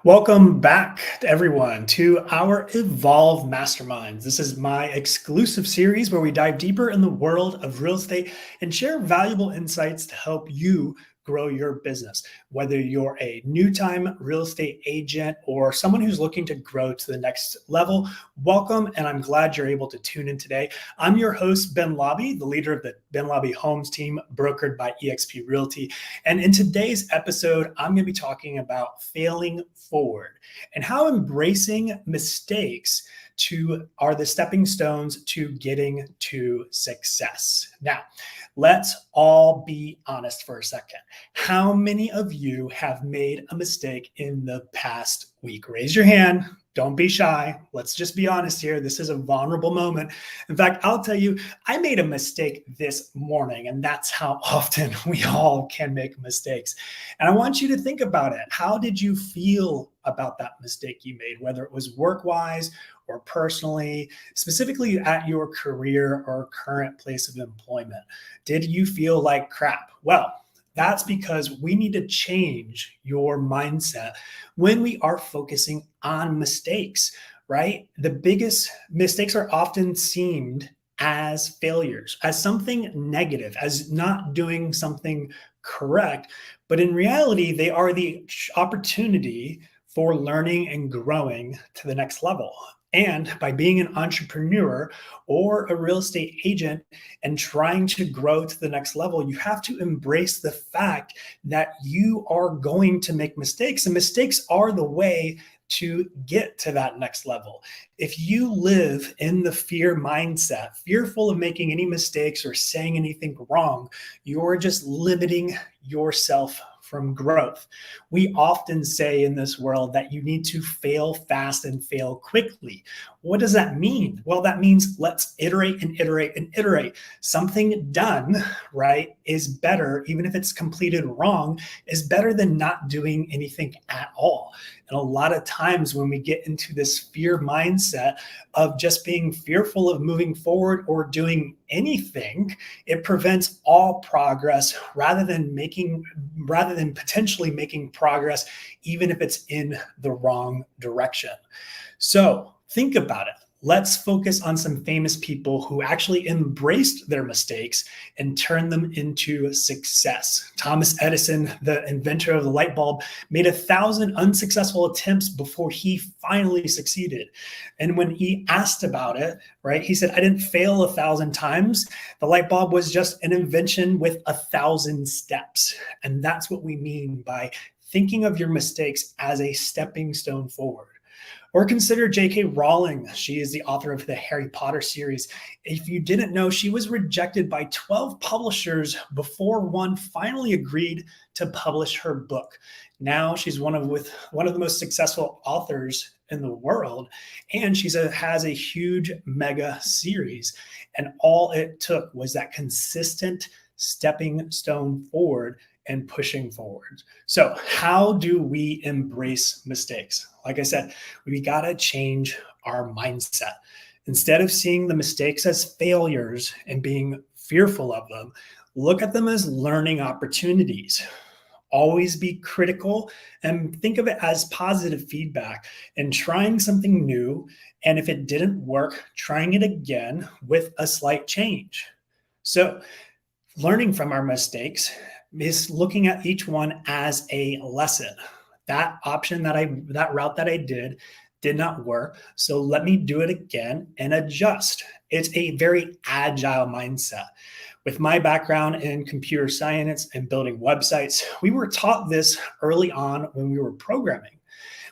Welcome back, everyone, to our Evolve Masterminds. This is my exclusive series where we dive deeper in the world of real estate and share valuable insights to help you grow your business. Whether you're a new-time real estate agent or someone who's looking to grow to the next level, welcome, and I'm glad you're able to tune in today. I'm your host, Ben Laube, the leader of the Ben Laube Homes team, brokered by eXp Realty. And in today's episode, I'm going to be talking about failing forward and how embracing mistakes are the stepping stones to getting to success. Now, let's all be honest for a second. How many of you have made a mistake in the past week? Raise your hand. Don't be shy. Let's just be honest here. This is a vulnerable moment. In fact, I'll tell you, I made a mistake this morning, and that's how often we all can make mistakes. And I want you to think about it. How did you feel about that mistake you made, whether it was work-wise or personally, specifically at your career or current place of employment? Did you feel like crap? Well, that's because we need to change your mindset when we are focusing on mistakes, right? The biggest mistakes are often seen as failures, as something negative, as not doing something correct. But in reality, they are the opportunity for learning and growing to the next level. And by being an entrepreneur or a real estate agent and trying to grow to the next level, you have to embrace the fact that you are going to make mistakes, and mistakes are the way to get to that next level. If you live in the fear mindset, fearful of making any mistakes or saying anything wrong, you're just limiting yourself from growth. We often say in this world that you need to fail fast and fail quickly. What does that mean? Well, that means let's iterate and iterate and iterate. Something done right is better, even if it's completed wrong, is better than not doing anything at all. And a lot of times when we get into this fear mindset of just being fearful of moving forward or doing anything, it prevents all progress rather than potentially making progress, even if it's in the wrong direction. So think about it. Let's focus on some famous people who actually embraced their mistakes and turned them into success. Thomas Edison, the inventor of the light bulb, made 1,000 unsuccessful attempts before he finally succeeded. And when he asked about it, right, he said, I didn't fail 1,000 times. The light bulb was just an invention with 1,000 steps. And that's what we mean by thinking of your mistakes as a stepping stone forward. Or consider J.K. Rowling. She is the author of the Harry Potter series. If you didn't know, she was rejected by 12 publishers before one finally agreed to publish her book. Now she's one of the most successful authors in the world, and she has a huge mega series. And all it took was that consistent stepping stone forward and pushing forward. So how do we embrace mistakes? Like I said, we got to change our mindset. Instead of seeing the mistakes as failures and being fearful of them, look at them as learning opportunities. Always be critical and think of it as positive feedback and trying something new. And if it didn't work, trying it again with a slight change. So learning from our mistakes is looking at each one as a lesson. That route that I did not work. So let me do it again and adjust. It's a very agile mindset. With my background in computer science and building websites, we were taught this early on when we were programming.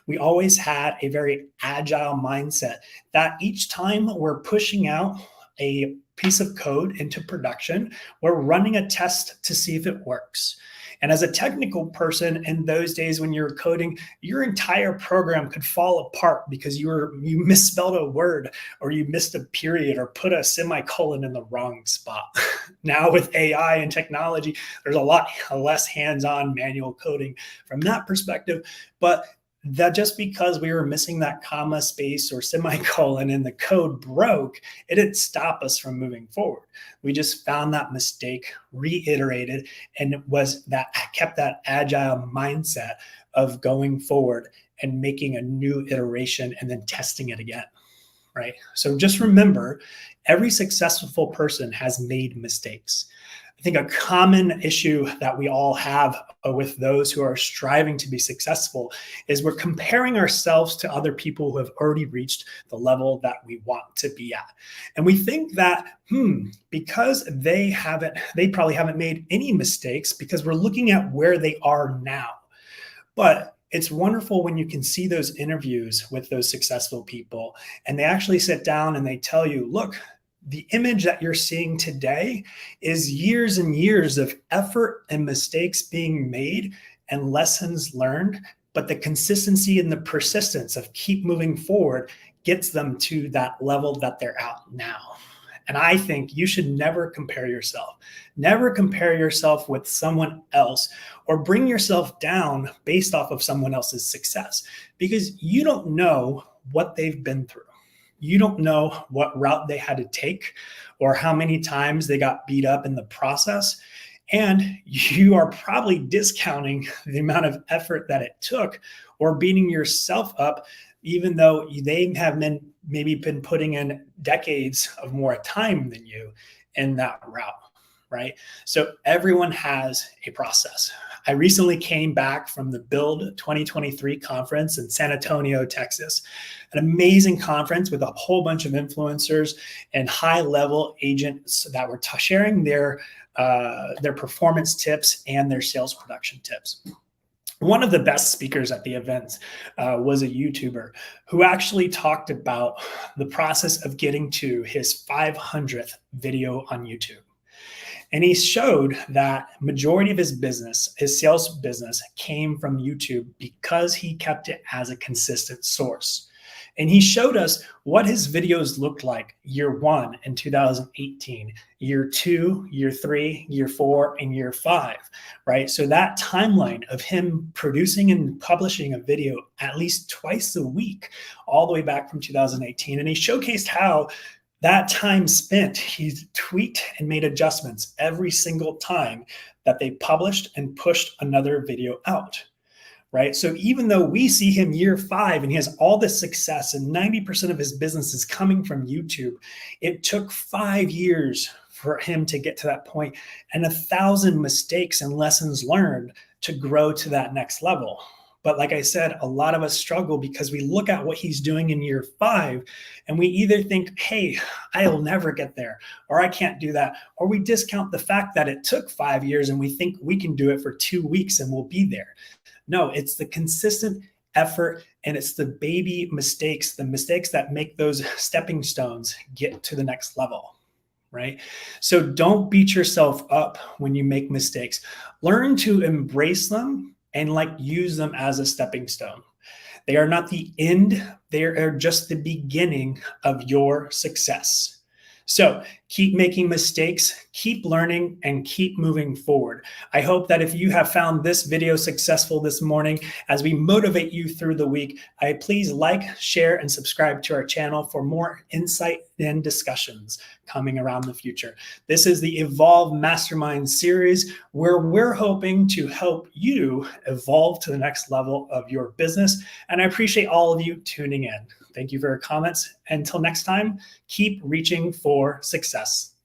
We always had a very agile mindset that each time we're pushing out a piece of code into production, we're running a test to see if it works. And as a technical person in those days when you're coding, your entire program could fall apart because you misspelled a word or you missed a period or put a semicolon in the wrong spot. Now with AI and technology, there's a lot less hands-on manual coding from that perspective, but that just because we were missing that comma, space, or semicolon and the code broke, it didn't stop us from moving forward. We just found that mistake, reiterated, and it was that kept that agile mindset of going forward and making a new iteration and then testing it again. Right? So just remember, every successful person has made mistakes. I think a common issue that we all have with those who are striving to be successful is we're comparing ourselves to other people who have already reached the level that we want to be at. And we think that, because they probably haven't made any mistakes because we're looking at where they are now. But it's wonderful when you can see those interviews with those successful people and they actually sit down and they tell you, look, the image that you're seeing today is years and years of effort and mistakes being made and lessons learned, but the consistency and the persistence of keep moving forward gets them to that level that they're at now. And I think you should never compare yourself. Never compare yourself with someone else or bring yourself down based off of someone else's success, because you don't know what they've been through. You don't know what route they had to take or how many times they got beat up in the process. And you are probably discounting the amount of effort that it took or beating yourself up, even though they have maybe been putting in decades of more time than you in that route, right? So everyone has a process. I recently came back from the Build 2023 conference in San Antonio, Texas, an amazing conference with a whole bunch of influencers and high-level agents that were sharing their performance tips and their sales production tips. One of the best speakers at the event was a YouTuber who actually talked about the process of getting to his 500th video on YouTube. And he showed that majority of his business, his sales business, came from YouTube because he kept it as a consistent source. And he showed us what his videos looked like year 1 in 2018, year 2, year 3, year 4, and year 5, right? So that timeline of him producing and publishing a video at least twice a week, all the way back from 2018. And he showcased how that time spent, he tweaked and made adjustments every single time that they published and pushed another video out. Right. So even though we see him year 5 and he has all this success and 90% of his business is coming from YouTube, it took 5 years for him to get to that point and 1,000 mistakes and lessons learned to grow to that next level. But like I said, a lot of us struggle because we look at what he's doing in year 5 and we either think, hey, I'll never get there, or I can't do that, or we discount the fact that it took 5 years and we think we can do it for 2 weeks and we'll be there. No, it's the consistent effort and it's the baby mistakes, the mistakes that make those stepping stones get to the next level, right? So don't beat yourself up when you make mistakes. Learn to embrace them and use them as a stepping stone. They are not the end, they are just the beginning of your success. So keep making mistakes, keep learning, and keep moving forward. I hope that if you have found this video successful this morning, as we motivate you through the week, please like, share, and subscribe to our channel for more insight and discussions coming around the future. This is the Evolve Masterminds series where we're hoping to help you evolve to the next level of your business. And I appreciate all of you tuning in. Thank you for your comments. Until next time, keep reaching for success.